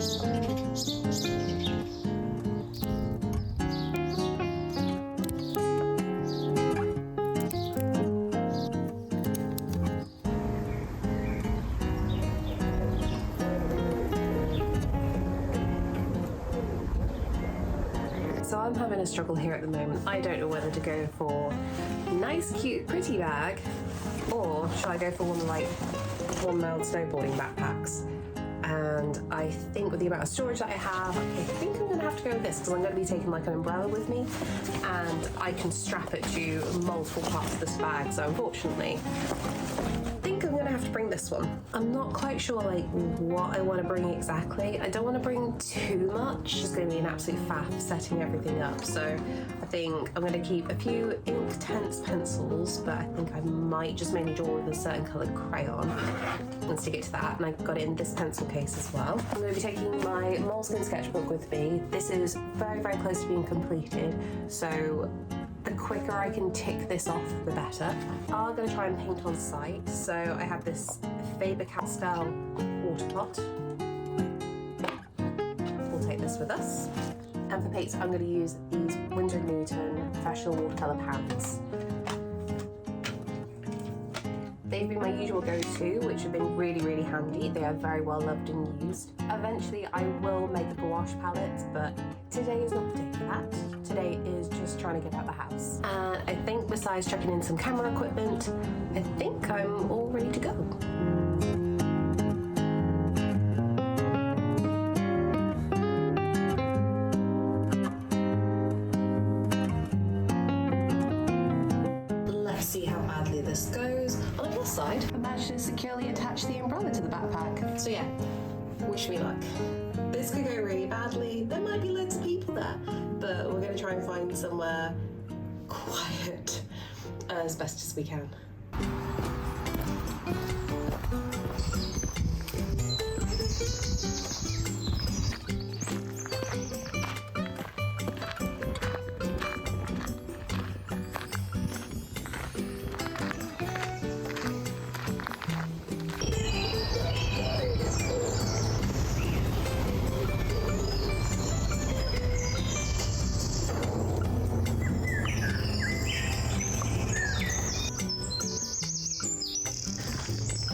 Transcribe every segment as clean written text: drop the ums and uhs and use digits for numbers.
So I'm having a struggle here at the moment. I don't know whether to go for nice, cute, pretty bag, or should I go for one of like one-mount snowboarding backpacks? And I think with the amount of storage that I have, I think I'm gonna have to go with this because I'm gonna be taking like an umbrella with me and I can strap it to multiple parts of this bag. So unfortunately, I think I'm gonna have to bring this one. I'm not quite sure like what I want to bring exactly. I don't want to bring too much. It's going to be an absolute faff setting everything up. So I think I'm going to keep a few Inktense pencils, but I think I might just mainly draw with a certain coloured crayon and stick it to that. And I've got it in this pencil case as well. I'm going to be taking my Moleskine sketchbook with me. This is very, very close to being completed. So the quicker I can tick this off, the better. I'm going to try and paint on site. So I have this Faber-Castell water pot. We'll take this with us. And for paints, I'm going to use these Winsor & Newton professional watercolour pans. They've been my usual go-to, which have been really, really handy. They are very well loved and used. Eventually, I will make a gouache palette, but today is not the day for that. Today is just trying to get out the house. And I think besides checking in some camera equipment, I think I'm all ready to go. Let's see how badly this goes. On the plus side, I managed to securely attach the umbrella to the backpack. So yeah, wish me luck. This could go really badly. There might be loads of people there, but we're going to try and find somewhere quiet as best as we can.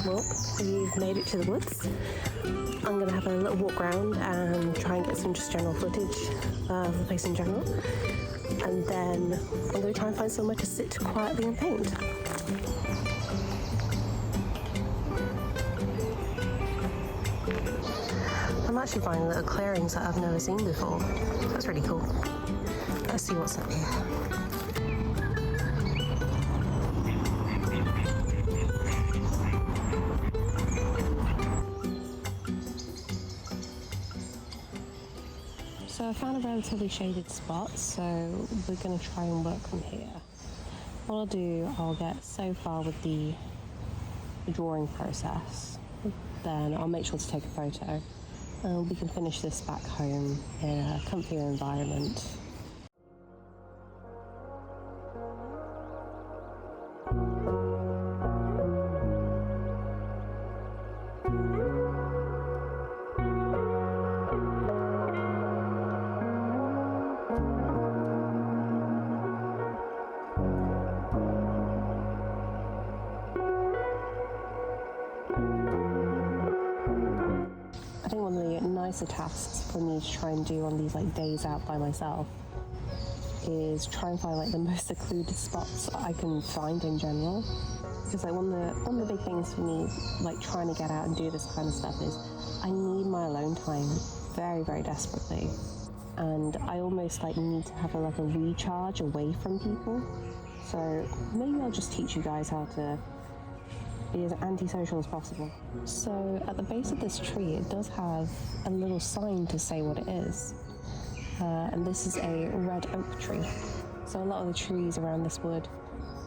Well, we've made it to the woods. I'm going to have a little walk around and try and get some just general footage of the place in general. And then I'm going to try and find somewhere to sit quietly and paint. I'm actually finding little clearings that I've never seen before. That's really cool. Let's see what's up here. So I found a relatively shaded spot, so we're going to try and work from here. What I'll do, I'll get so far with the drawing process, then I'll make sure to take a photo, and we can finish this back home in a comfier environment. I think one of the nicer tasks for me to try and do on these like days out by myself is try and find like the most secluded spots I can find in general. Because like one of the big things for me, like trying to get out and do this kind of stuff, is I need my alone time very, very desperately. And I almost like need to have a recharge away from people. So maybe I'll just teach you guys how to be as antisocial as possible. So at the base of this tree, it does have a little sign to say what it is. And this is a red oak tree. So a lot of the trees around this wood,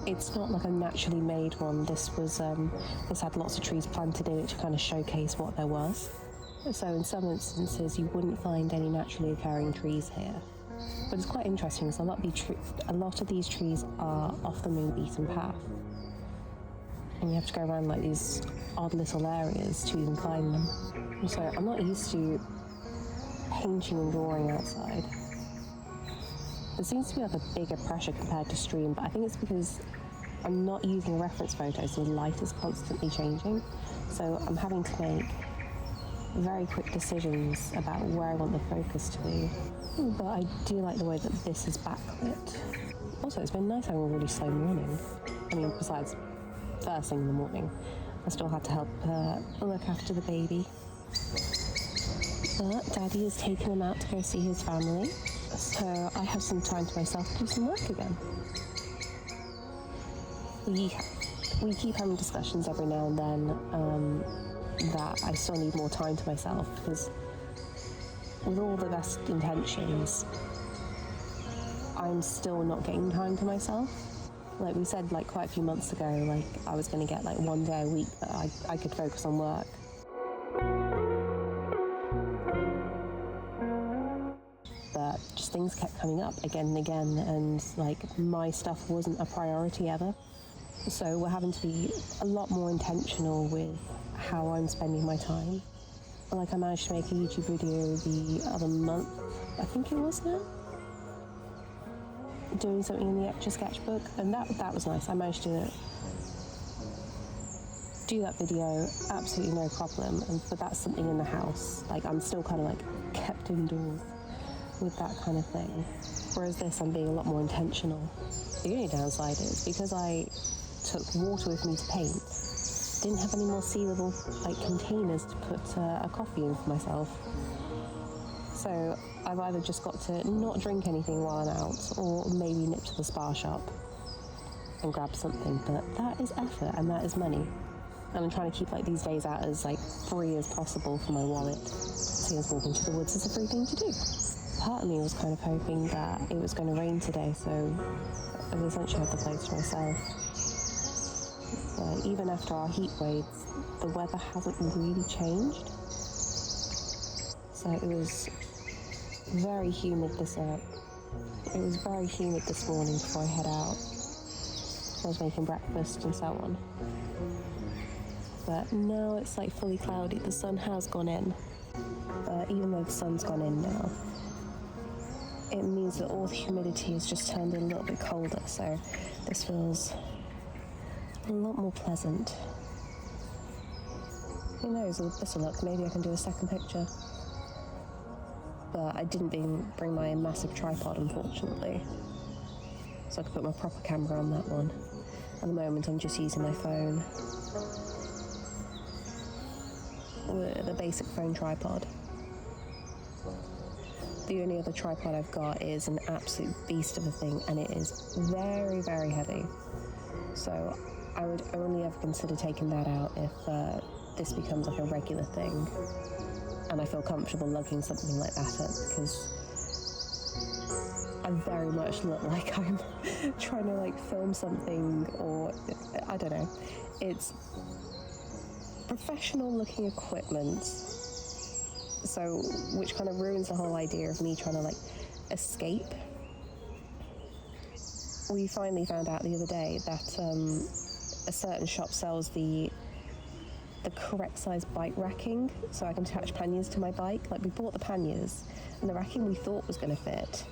it's not like a naturally made one. This had lots of trees planted in it to kind of showcase what there was. So in some instances, you wouldn't find any naturally occurring trees here. But it's quite interesting because a lot of these trees are off the main beaten path. And you have to go around like these odd little areas to even find them. So I'm not used to painting and drawing outside. There seems to be like a bigger pressure compared to stream, but I think it's because I'm not using a reference photo, so the light is constantly changing. So I'm having to make very quick decisions about where I want the focus to be. But I do like the way that this is backlit. Also, it's been nice having a really slow morning. I mean, besides first thing in the morning, I still had to help look after the baby. But Daddy has taken him out to go see his family, so I have some time to myself to do some work again. We keep having discussions every now and then that I still need more time to myself, because with all the best intentions, I'm still not getting time to myself. Like we said like quite a few months ago, like I was going to get like one day a week that I could focus on work. But just things kept coming up again and again, and like my stuff wasn't a priority ever. So we're having to be a lot more intentional with how I'm spending my time. Like I managed to make a YouTube video the other month, I think it was now, doing something in the extra sketchbook, and that was nice. I managed to do that video, absolutely no problem, but that's something in the house. Like I'm still kind of like kept indoors with that kind of thing. Whereas this, I'm being a lot more intentional. The only downside is because I took water with me to paint, didn't have any more sealable like containers to put a coffee in for myself. So I've either just got to not drink anything while I'm out, or maybe nip to the spa shop and grab something. But that is effort and that is money. And I'm trying to keep like these days out as like free as possible for my wallet. Seeing as walking to the woods is a free thing to do. Part of me was kind of hoping that it was going to rain today, so I essentially had the place to myself. But even after our heat waves, the weather hasn't really changed. So it was very humid this morning before I head out. I was making breakfast and so on. But now it's like fully cloudy. The sun has gone in. But even though the sun's gone in now, it means that all the humidity has just turned a little bit colder, so this feels a lot more pleasant. Who knows, with this luck, maybe I can do a second picture. But I didn't bring my massive tripod, unfortunately, so I could put my proper camera on that one. At the moment, I'm just using my phone, the basic phone tripod. The only other tripod I've got is an absolute beast of a thing, and it is very, very heavy. So I would only ever consider taking that out if this becomes like a regular thing, and I feel comfortable lugging something like that up, because I very much look like I'm trying to like film something, or I don't know. It's professional looking equipment, so which kind of ruins the whole idea of me trying to like escape. We finally found out the other day that a certain shop sells the correct size bike racking, so I can attach panniers to my bike. Like we bought the panniers, and the racking we thought was going to fit,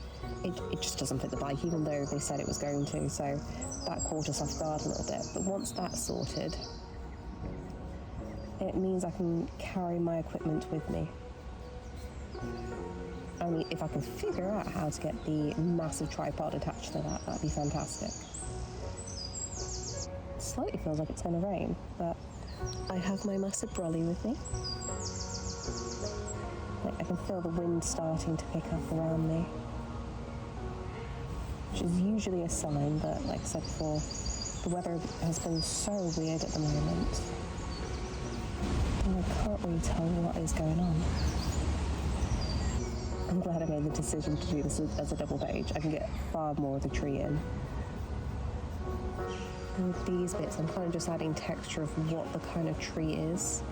it just doesn't fit the bike, even though they said it was going to, so that caught us off guard a little bit. But once that's sorted, it means I can carry my equipment with me. I mean, if I can figure out how to get the massive tripod attached to that, that'd be fantastic. It slightly feels like it's going to rain, but I have my massive brolly with me. Like, I can feel the wind starting to pick up around me, which is usually a sign, but like I said before, the weather has been so weird at the moment, and I can't really tell what is going on. I'm glad I made the decision to do this as a double page. I can get far more of the tree in. And with these bits, I'm kind of just adding texture of what the kind of tree is.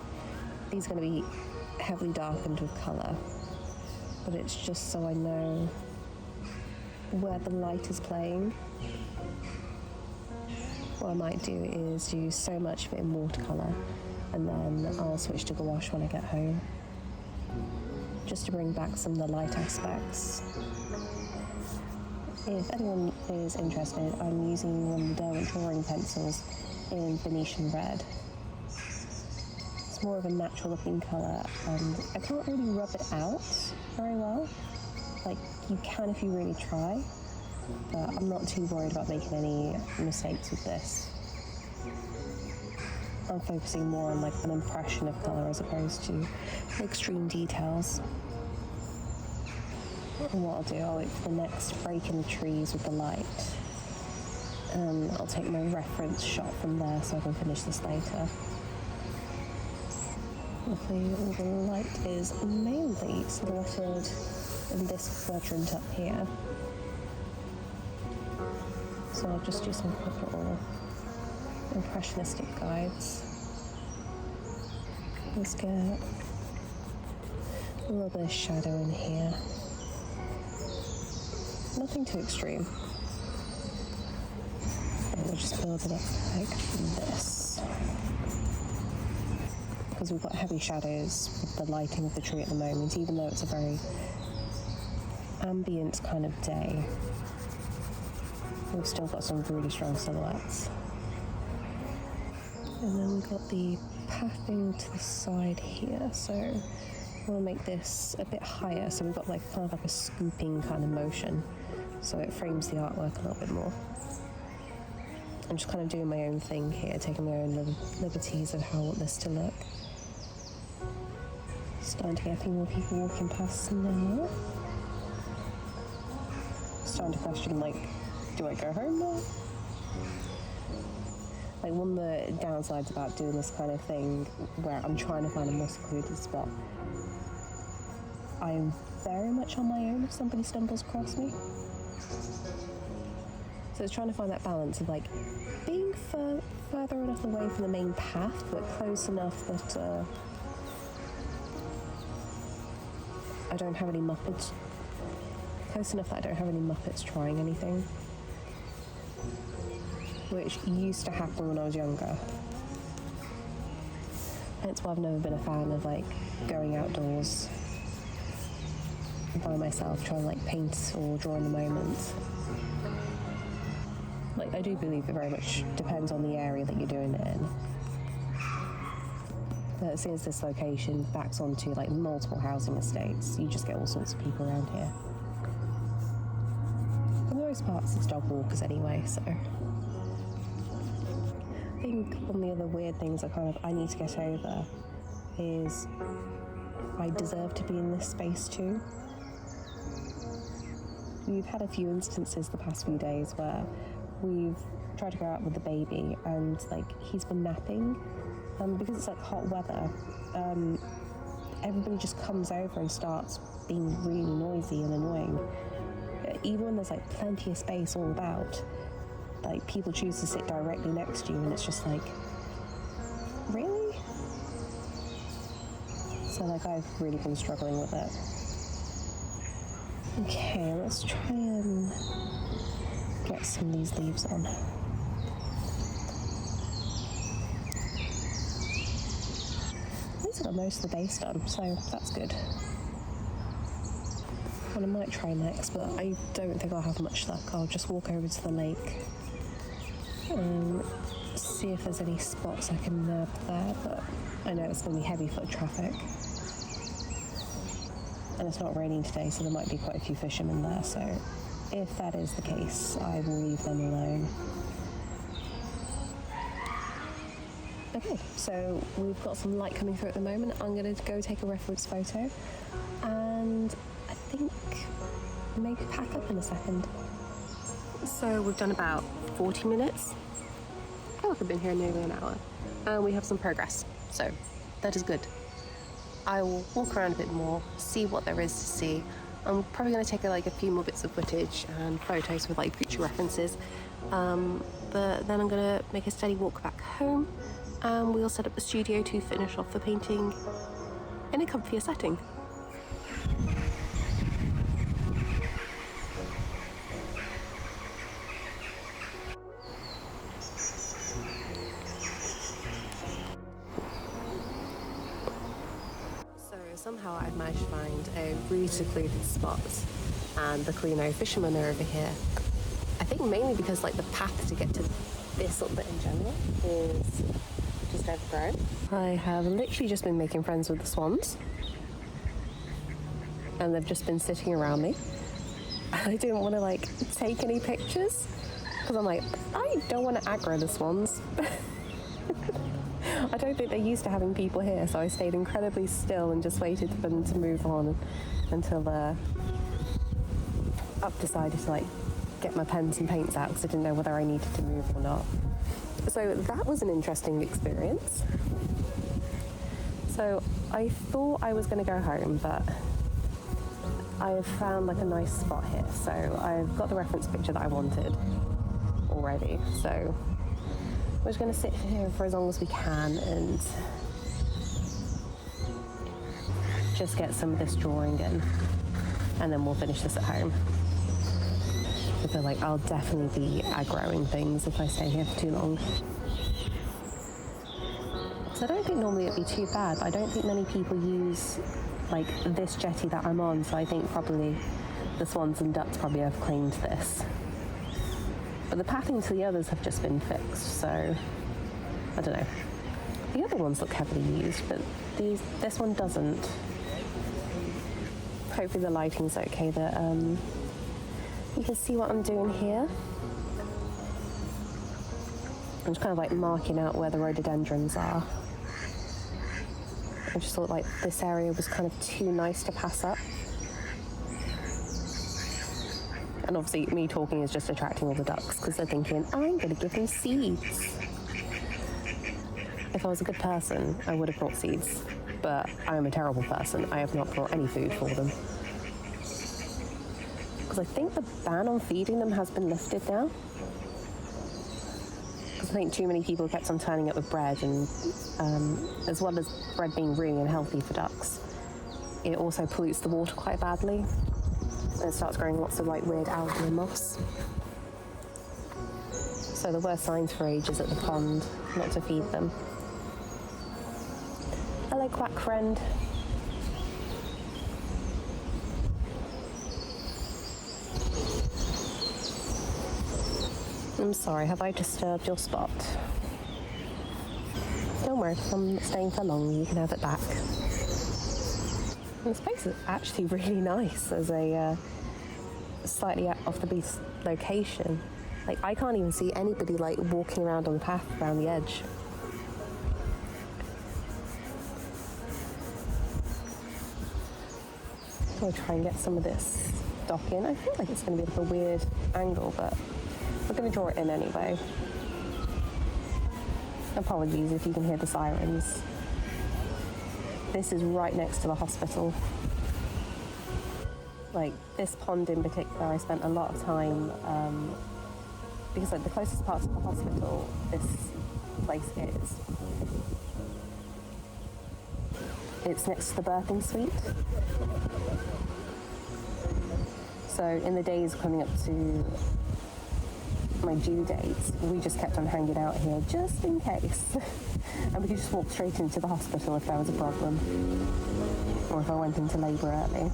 These are going to be heavily darkened with colour, but it's just so I know where the light is playing. What I might do is use so much of it in watercolour, and then I'll switch to gouache when I get home. just to bring back some of the light aspects. If anyone is interested, I'm using one of the Derwent drawing pencils in Venetian Red. It's more of a natural looking colour, and I can't really rub it out very well. Like, you can if you really try, but I'm not too worried about making any mistakes with this. I'm focusing more on like an impression of colour as opposed to extreme details. And what I'll do, I'll wait for the next break in the trees with the light, and I'll take my reference shot from there so I can finish this later. Luckily, all the light is mainly silhouetted in this quadrant up here, so I'll just do some quick little impressionistic guides. Let's get a little bit of shadow in here. Nothing too extreme. And we'll just build it up like this. Because we've got heavy shadows with the lighting of the tree at the moment, even though it's a very ambient kind of day. We've still got some really strong silhouettes. And then we've got the pathing to the side here, so I want to make this a bit higher, so we've got like kind of like a scooping kind of motion, so it frames the artwork a little bit more. I'm just kind of doing my own thing here, taking my own liberties of how I want this to look. Starting to get a few more people walking past now. Starting to question, like, do I go home now? Like, one of the downsides about doing this kind of thing, where I'm trying to find a more secluded spot, I am very much on my own if somebody stumbles across me. So it's trying to find that balance of, like, being further enough away from the main path, but close enough that I don't have any Muppets. Close enough that I don't have any Muppets trying anything. Which used to happen when I was younger. That's why I've never been a fan of like going outdoors by myself, trying to like paint or draw in the moment. Like, I do believe it very much depends on the area that you're doing it in. But since this location backs onto like multiple housing estates, you just get all sorts of people around here. For the most part, it's dog walkers anyway, so. I think one of the other weird things I need to get over is I deserve to be in this space too. We've had a few instances the past few days where we've tried to go out with the baby and like he's been napping, because it's like hot weather. Everybody just comes over and starts being really noisy and annoying. Even when there's like plenty of space all about, like people choose to sit directly next to you and it's just like, really? So like I've really been struggling with it. Okay, let's try and get some of these leaves on. At least I got most of the base done, so that's good. What I might try next, but I don't think I'll have much luck. I'll just walk over to the lake and see if there's any spots I can nab there, but I know it's going to be heavy foot traffic. And it's not raining today, so there might be quite a few fishermen there, so if that is the case, I will leave them alone. Okay, so we've got some light coming through at the moment. I'm going to go take a reference photo, and I think maybe pack up in a second. So we've done about 40 minutes. I feel like I've been here nearly an hour, and we have some progress, so that is good. I will walk around a bit more, see what there is to see. I'm probably going to take a few more bits of footage and photos with like future references, but then I'm going to make a steady walk back home, and we'll set up the studio to finish off the painting in a comfier setting. Somehow I I've managed to find a really secluded spot, and luckily no fishermen are over here. I think mainly because like the path to get to this little bit in general is just overgrown. I have literally just been making friends with the swans, and they've just been sitting around me. I didn't want to like take any pictures because I'm like, I don't want to aggro the swans. I don't think they're used to having people here, so I stayed incredibly still and just waited for them to move on until I've decided to like get my pens and paints out because I didn't know whether I needed to move or not. So that was an interesting experience. So I thought I was going to go home, but I have found like a nice spot here. So I've got the reference picture that I wanted already. So we're just going to sit here for as long as we can and just get some of this drawing in, and then we'll finish this at home. I feel like I'll definitely be aggroing things if I stay here for too long. So I don't think normally it'd be too bad. I don't think many people use like this jetty that I'm on, so I think probably the swans and ducks probably have claimed this. But the pathing to the others have just been fixed, so I don't know. The other ones look heavily used, but this one doesn't. Hopefully the lighting's okay, that you can see what I'm doing here. I'm just kind of like marking out where the rhododendrons are. I just thought like this area was kind of too nice to pass up. And obviously me talking is just attracting all the ducks because they're thinking, I'm going to give them seeds. If I was a good person, I would have brought seeds. But I am a terrible person. I have not brought any food for them. Because I think the ban on feeding them has been lifted now. Because I think too many people kept on turning up with bread, and as well as bread being really unhealthy for ducks, it also pollutes the water quite badly. And it starts growing lots of like weird algae and moss. So there were signs for ages at the pond not to feed them. Hello, quack friend. I'm sorry, have I disturbed your spot? Don't worry, I'm not staying for long, you can have it back. And this place is actually really nice as a slightly off the beat location. Like, I can't even see anybody like walking around on the path around the edge. I'm gonna try and get some of this dock in. I feel like it's gonna be like a weird angle, but we're gonna draw it in anyway. Apologies if you can hear the sirens. This is right next to the hospital. Like this pond in particular, I spent a lot of time, because like the closest part of the hospital this place is, it's next to the birthing suite. So in the days coming up to my due dates, we just kept on hanging out here just in case. And we could just walk straight into the hospital if there was a problem, or if I went into labour early.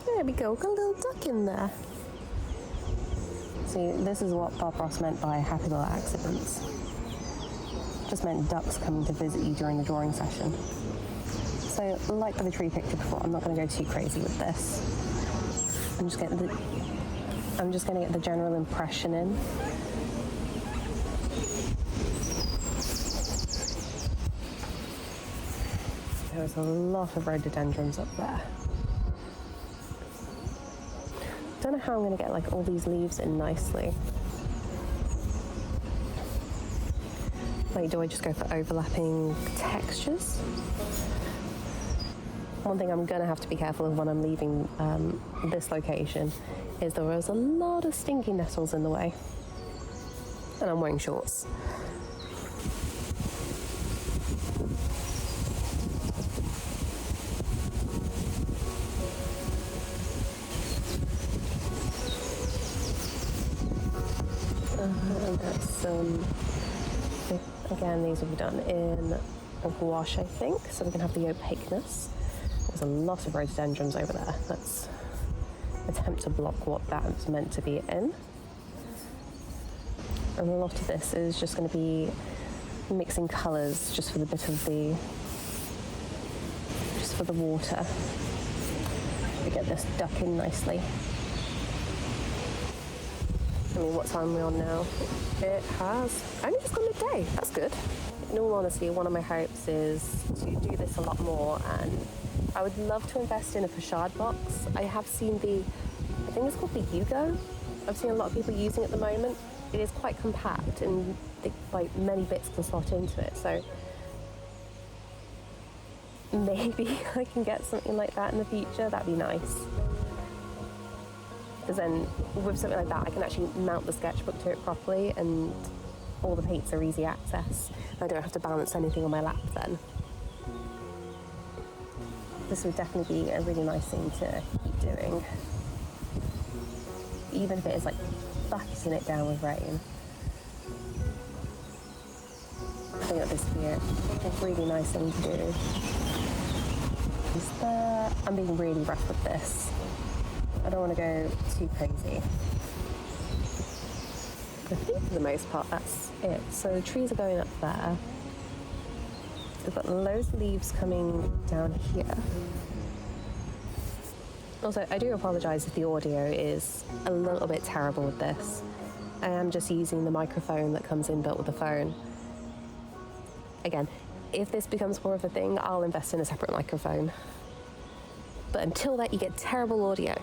There we go, got a little duck in there. See, this is what Bob Ross meant by happy little accidents. Just meant ducks coming to visit you during the drawing session. So, like the tree picture before, I'm not going to go too crazy with this. I'm just going to get the general impression in. There's a lot of rhododendrons up there. Don't know how I'm going to get like all these leaves in nicely. Like, do I just go for overlapping textures? One thing I'm going to have to be careful of when I'm leaving this location is there was a lot of stinky nettles in the way. And I'm wearing shorts. That's Again, these will be done in a gouache, I think, so we can have the opaqueness. There's a lot of rhododendrons over there. Let's attempt to block what that's meant to be in. And a lot of this is just going to be mixing colours just for the bit of the, just for the water. To get this duck in nicely. I mean, what time are we on now? It has only just gone midday. That's good. In all honesty, one of my hopes is to do this a lot more, and I would love to invest in a facade box. I have seen I think it's called the Yugo. I've seen a lot of people using it at the moment. It is quite compact and like many bits can slot into it. So maybe I can get something like that in the future. That'd be nice. Because then with something like that, I can actually mount the sketchbook to it properly and all the paints are easy access. I don't have to balance anything on my lap then. This would definitely be a really nice thing to keep doing. Even if it is like bucketing it down with rain. I think that this would be a really nice thing to do. I'm being really rough with this. I don't want to go too crazy. I think for the most part that's it. So the trees are going up there. We've got loads of leaves coming down here. Also, I do apologise if the audio is a little bit terrible with this. I am just using the microphone that comes inbuilt with the phone. Again, if this becomes more of a thing, I'll invest in a separate microphone. But until that, you get terrible audio.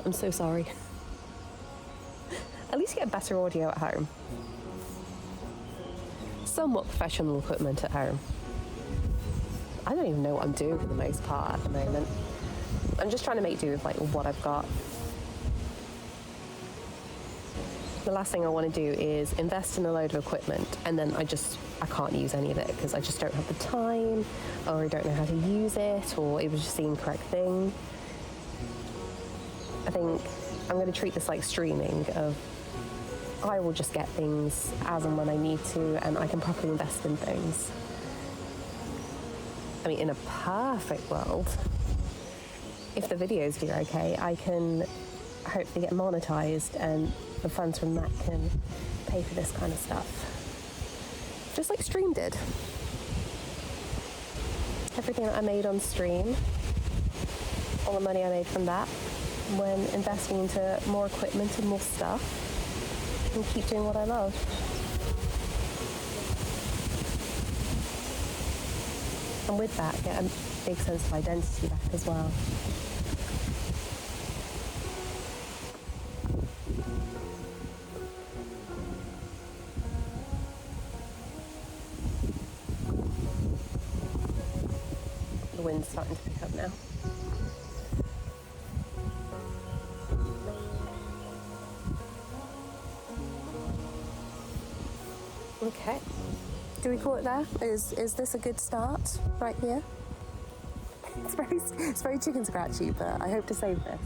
I'm so sorry. At least you get better audio at home. Somewhat professional equipment at home. I don't even know what I'm doing for the most part at the moment. I'm just trying to make do with like what I've got. The last thing I want to do is invest in a load of equipment and then I can't use any of it because I just don't have the time, or I don't know how to use it, or it was just the incorrect thing. I think I'm going to treat this like streaming of I will just get things as and when I need to, and I can properly invest in things. I mean, in a perfect world, if the videos do okay, I can hopefully get monetized and the funds from that can pay for this kind of stuff. Just like Stream did. Everything that I made on Stream, all the money I made from that, when investing into more equipment and more stuff, and keep doing what I love. And with that, get a big sense of identity back as well. The wind's starting to pick up now. Okay. Do we call it there? Is this a good start right here? It's very chicken scratchy, but I hope to save this.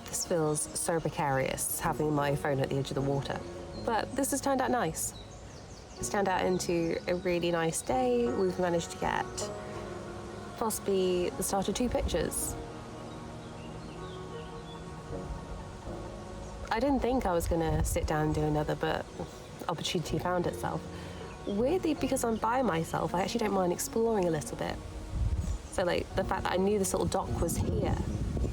This feels so precarious, having my phone at the edge of the water. But this has turned out nice. It's turned out into a really nice day. We've managed to get possibly the start of 2 pictures. I didn't think I was gonna sit down and do another, but opportunity found itself. Weirdly, because I'm by myself, I actually don't mind exploring a little bit. So like the fact that I knew this little dock was here,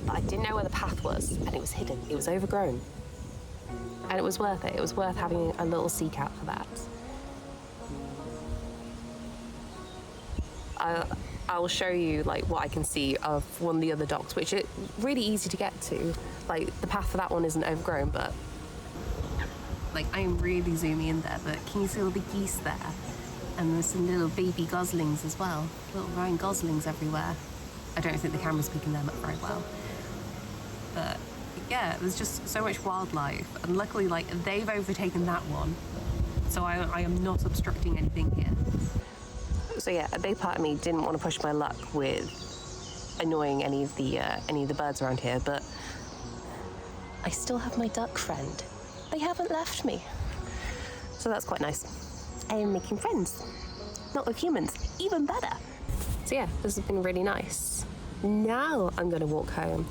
but I didn't know where the path was, and it was hidden, it was overgrown. And it was worth it. It was worth having a little seek out for that. I'll show you like what I can see of one of the other docks, which is really easy to get to. Like the path for that one isn't overgrown, but like I'm really zooming in there, but can you see all the geese there? And there's some little baby goslings as well. Little Ryan goslings everywhere. I don't think the camera's picking them up very well. But yeah, there's just so much wildlife. And luckily, like, they've overtaken that one. So I am not obstructing anything here. So yeah, a big part of me didn't want to push my luck with annoying any of the birds around here, but I still have my duck friend. They haven't left me. So that's quite nice. I am making friends. Not with humans, even better. So yeah, this has been really nice. Now I'm gonna walk home.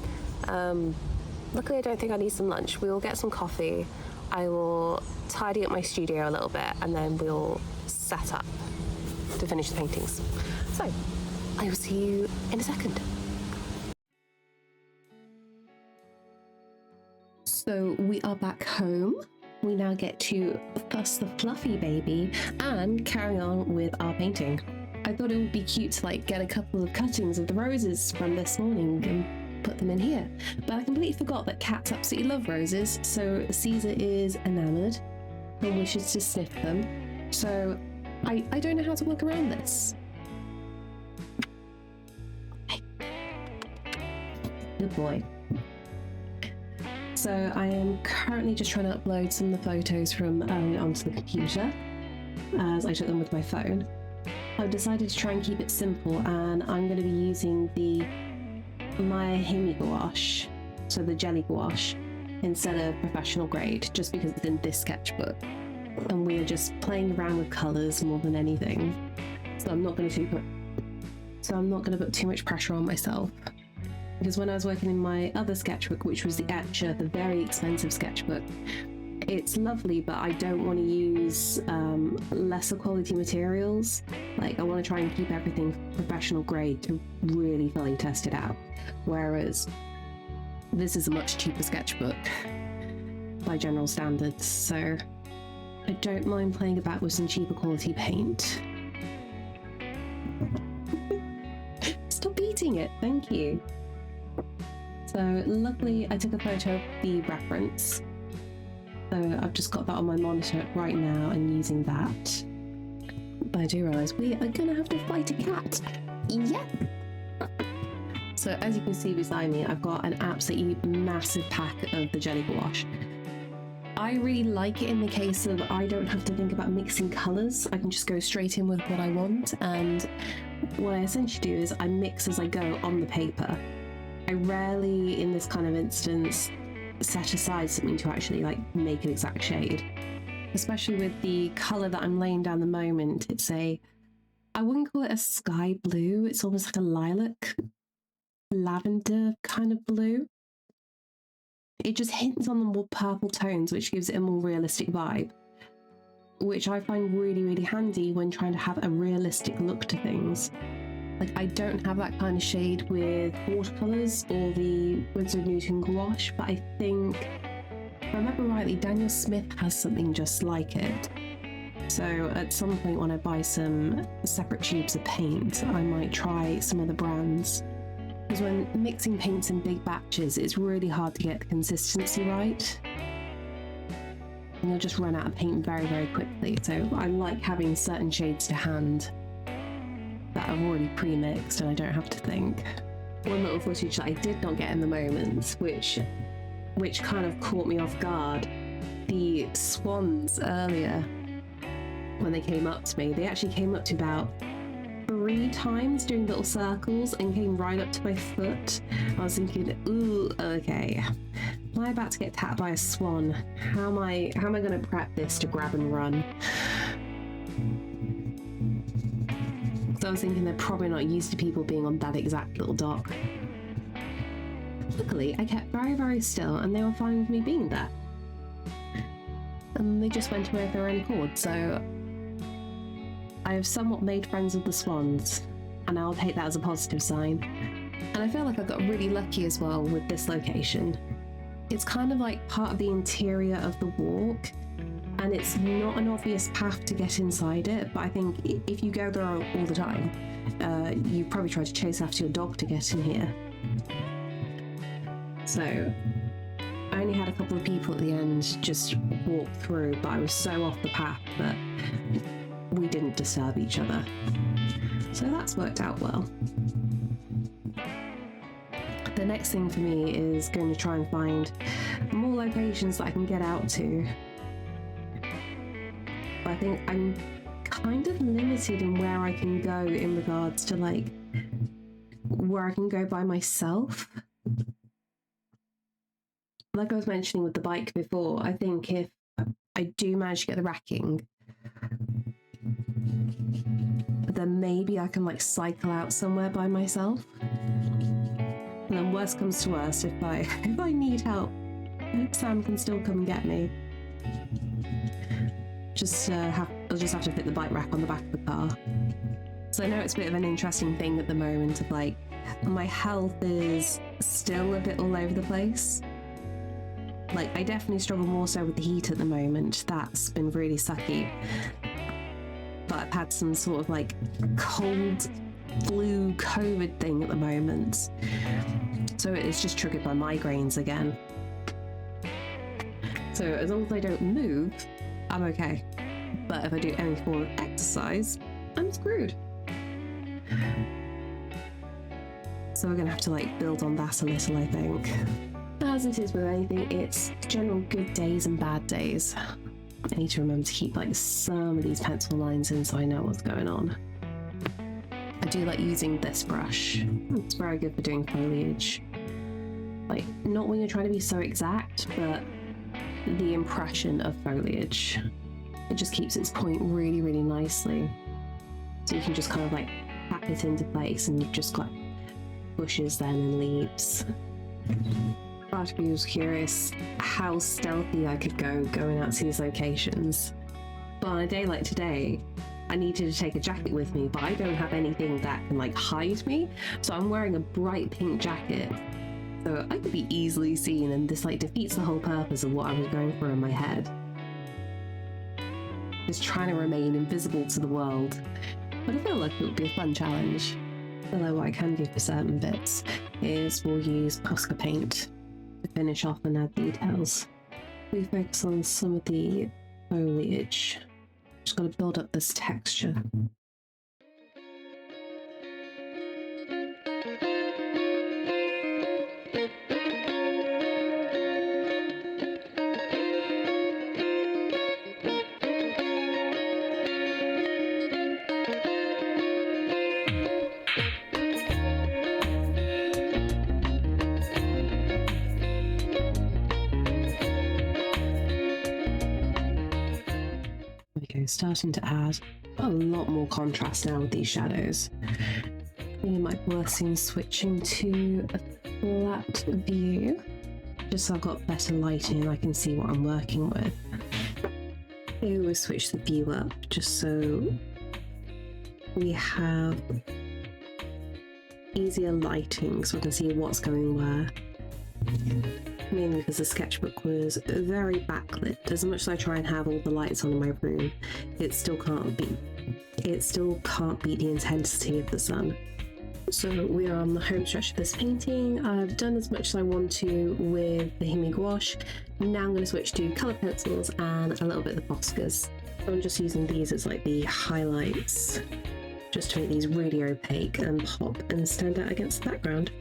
Luckily I don't think I need some lunch. We will get some coffee. I will tidy up my studio a little bit and then we'll set up to finish the paintings. So, I will see you in a second. So we are back home. We now get to fuss the fluffy baby and carry on with our painting. I thought it would be cute to like get a couple of cuttings of the roses from this morning and put them in here. But I completely forgot that cats absolutely love roses, so Caesar is enamoured and wishes to sniff them. So I don't know how to work around this. Hey. Good boy. So I am currently just trying to upload some of the photos from earlier onto the computer as I took them with my phone. I've decided to try and keep it simple, and I'm going to be using the Miya Himi Gouache, so the jelly gouache, instead of professional grade, just because it's in this sketchbook. And we're just playing around with colours more than anything. So I'm not going to put too much pressure on myself. Because when I was working in my other sketchbook, which was the Etcher, the very expensive sketchbook, it's lovely, but I don't want to use lesser quality materials. Like, I want to try and keep everything professional grade to really fully test it out. Whereas this is a much cheaper sketchbook by general standards, so I don't mind playing about with some cheaper quality paint. Stop eating it, thank you. So luckily I took a photo of the reference. So I've just got that on my monitor right now and using that. But I do realise we are gonna have to fight a cat. Yeah. So as you can see beside me, I've got an absolutely massive pack of the jelly gouache. I really like it in the case of I don't have to think about mixing colours. I can just go straight in with what I want, and what I essentially do is I mix as I go on the paper. I rarely, in this kind of instance, set aside something to actually like make an exact shade. Especially with the colour that I'm laying down the moment, it's I wouldn't call it a sky blue, it's almost like a lilac, lavender kind of blue. It just hints on the more purple tones, which gives it a more realistic vibe, which I find really, really handy when trying to have a realistic look to things. Like, I don't have that kind of shade with watercolours or the Winsor & Newton gouache, but I think, if I remember rightly, Daniel Smith has something just like it. So at some point when I buy some separate tubes of paint, I might try some other brands. Because when mixing paints in big batches, it's really hard to get the consistency right. And you'll just run out of paint very, very quickly. So I like having certain shades to hand that I've already pre-mixed and I don't have to think. One little footage that I did not get in the moment, which kind of caught me off guard, the swans earlier, when they came up to me, they actually came up to about 3 times doing little circles and came right up to my foot. I was thinking, ooh, okay, am I about to get tapped by a swan? How am I going to prep this to grab and run? So I was thinking they're probably not used to people being on that exact little dock. Luckily, I kept very, very still and they were fine with me being there. And they just went away of their own accord, so I have somewhat made friends with the swans, and I'll take that as a positive sign. And I feel like I got really lucky as well with this location. It's kind of like part of the interior of the walk, and it's not an obvious path to get inside it, but I think if you go there all the time, you probably try to chase after your dog to get in here. So I only had a couple of people at the end just walk through, but I was so off the path that we didn't disturb each other. So that's worked out well. The next thing for me is going to try and find more locations that I can get out to. I think I'm kind of limited in where I can go in regards to like where I can go by myself. Like I was mentioning with the bike before, I think if I do manage to get the racking, But then maybe I can like cycle out somewhere by myself. And then worst comes to worst, if I need help, Sam can still come and get me. I'll just have to fit the bike rack on the back of the car. So I know it's a bit of an interesting thing at the moment of like, my health is still a bit all over the place. Like, I definitely struggle more so with the heat at the moment. That's been really sucky. But I've had some sort of like cold flu COVID thing at the moment. So it's just triggered by migraines again. So as long as I don't move, I'm okay. But if I do any form of exercise, I'm screwed. So we're gonna have to like build on that a little, I think. As it is with anything, it's general good days and bad days. I need to remember to keep like some of these pencil lines in so I know what's going on. I do like using this brush. It's very good for doing foliage. Like, not when you're trying to be so exact, but the impression of foliage. It just keeps its point really, really nicely. So you can just kind of like tap it into place and you've just got bushes then and leaves. Part of me was curious how stealthy I could go going out to these locations. But on a day like today, I needed to take a jacket with me, but I don't have anything that can like hide me. So I'm wearing a bright pink jacket. So I could be easily seen, and this like defeats the whole purpose of what I was going for in my head. Just trying to remain invisible to the world. But I feel like it would be a fun challenge. Although what I can do for certain bits is we'll use Posca paint to finish off and add details. We focus on some of the foliage. Just got to build up this texture. Starting to add a lot more contrast now with these shadows. I think it might be worth soon switching to a flat view, just so I've got better lighting and I can see what I'm working with. I always switch the view up just so we have easier lighting so I can see what's going where. Mainly because the sketchbook was very backlit. As much as I try and have all the lights on in my room, it still can't beat the intensity of the sun. So we are on the home stretch of this painting. I've done as much as I want to with the Himi Gouache. Now I'm going to switch to colour pencils and a little bit of the Poscas. I'm just using these as like the highlights, just to make these really opaque and pop and stand out against the background.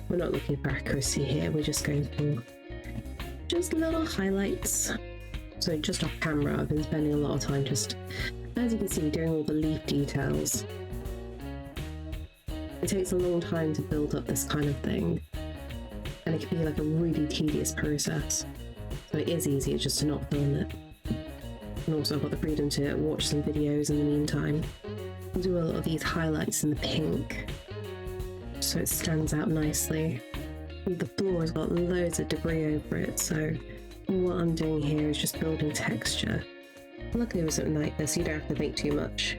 We're not looking for accuracy here, we're just going for just little highlights. So just off camera, I've been spending a lot of time just, as you can see, doing all the leaf details. It takes a long time to build up this kind of thing, and it can be like a really tedious process. So it is easier just to not film it. And also I've got the freedom to watch some videos in the meantime. I'll do a lot of these highlights in the pink, so it stands out nicely. The floor has got loads of debris over it, so what I'm doing here is just building texture. Luckily with something like this, you don't have to think too much,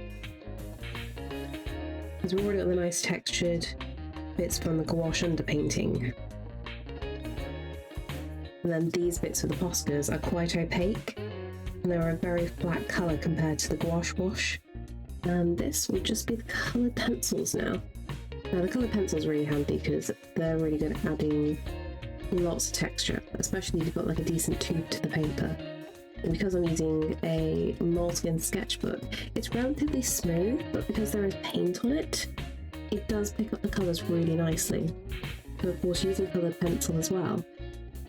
because we've already got the nice textured bits from the gouache underpainting. And then these bits of the Poscas are quite opaque, and they're a very flat colour compared to the gouache wash. And this will just be the coloured pencils now. Now the coloured pencils are really handy because they're really good at adding lots of texture, especially if you've got like a decent tube to the paper. And because I'm using a Moleskine sketchbook, it's relatively smooth, but because there is paint on it, it does pick up the colours really nicely. And of course, using coloured pencil as well,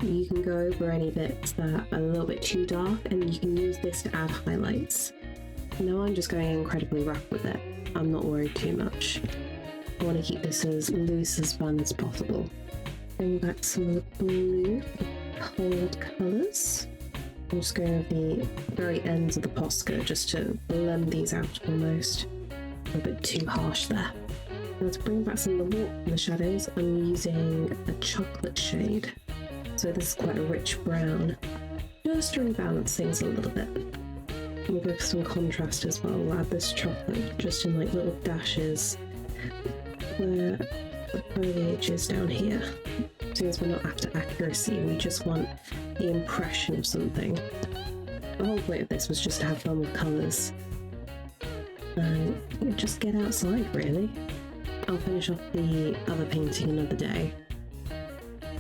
you can go over any bits that are a little bit too dark, and you can use this to add highlights. Now I'm just going incredibly rough with it. I'm not worried too much. I want to keep this as loose as fun as possible. Bring back some of the blue, cold colours. I'm just going over the very ends of the Posca just to blend these out almost. A bit too harsh there. Now to bring back some of the warmth in the shadows, I'm using a chocolate shade. So this is quite a rich brown, just to rebalance things a little bit. We'll go for some contrast as well. We'll add this chocolate just in like little dashes where the foliage is down here. Since we're not after accuracy, we just want the impression of something. The whole point of this was just to have fun with colours and just get outside, really. I'll finish off the other painting another day,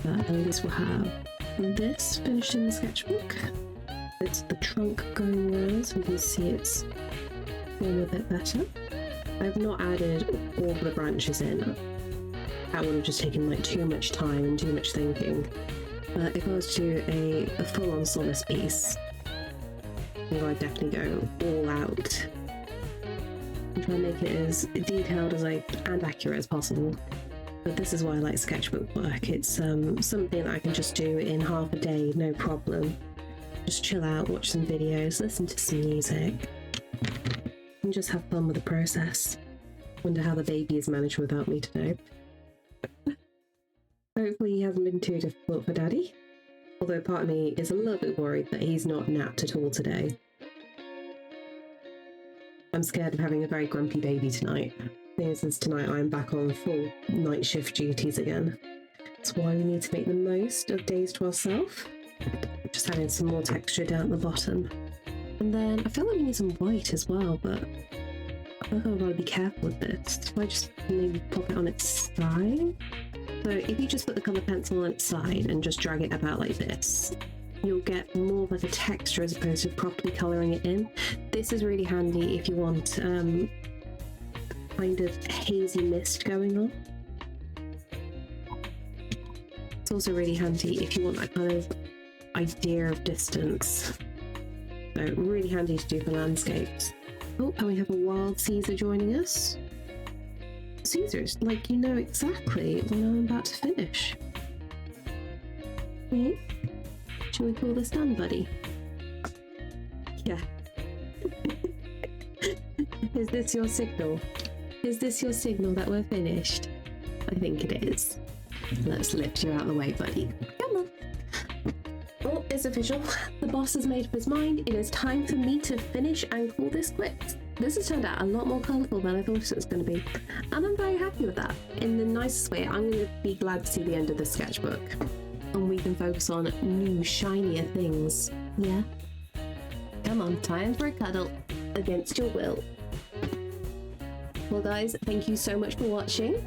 but at least we'll have this finished in the sketchbook. It's the trunk going around so we can see it's form a bit better. I've not added all the branches in. That would have just taken like too much time and too much thinking. But if I was to do a full-on solace piece, I think I'd definitely go all out and try and make it as detailed as and accurate as possible. But this is why I like sketchbook work. It's something that I can just do in half a day, no problem. Just chill out, watch some videos, listen to some music, and just have fun with the process. Wonder how the baby is managed without me today. Hopefully he hasn't been too difficult for Daddy. Although part of me is a little bit worried that he's not napped at all today. I'm scared of having a very grumpy baby tonight. Since tonight I'm back on full night shift duties again. That's why we need to make the most of days to ourselves. Just adding some more texture down at the bottom. And then I feel like we need some white as well, but I feel like I've got to be careful with this. So I just maybe pop it on its side. So if you just put the colour pencil on its side and just drag it about like this, you'll get more of like a texture as opposed to properly colouring it in. This is really handy if you want kind of hazy mist going on. It's also really handy if you want that kind of idea of distance. So really handy to do for landscapes. Oh, and we have a wild Caesar joining us. Caesar's like you know exactly when I'm about to finish. Shall we call this done, buddy? Yeah. Is this your signal? Is this your signal that we're finished? I think it is. Let's lift you out of the way, buddy. Come on. Oh, it's official. The boss has made up his mind. It is time for me to finish and call this quits. This has turned out a lot more colourful than I thought it was going to be. And I'm very happy with that. In the nicest way, I'm going to be glad to see the end of the sketchbook. And we can focus on new, shinier things. Yeah? Come on, time for a cuddle. Against your will. Well guys, thank you so much for watching.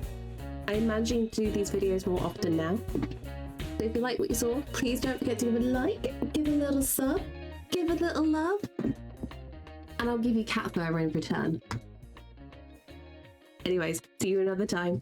I'm managing to do these videos more often now. So if you like what you saw, please don't forget to give it a like, give it a little sub, give it a little love, and I'll give you cat fur in return. Anyways, see you another time.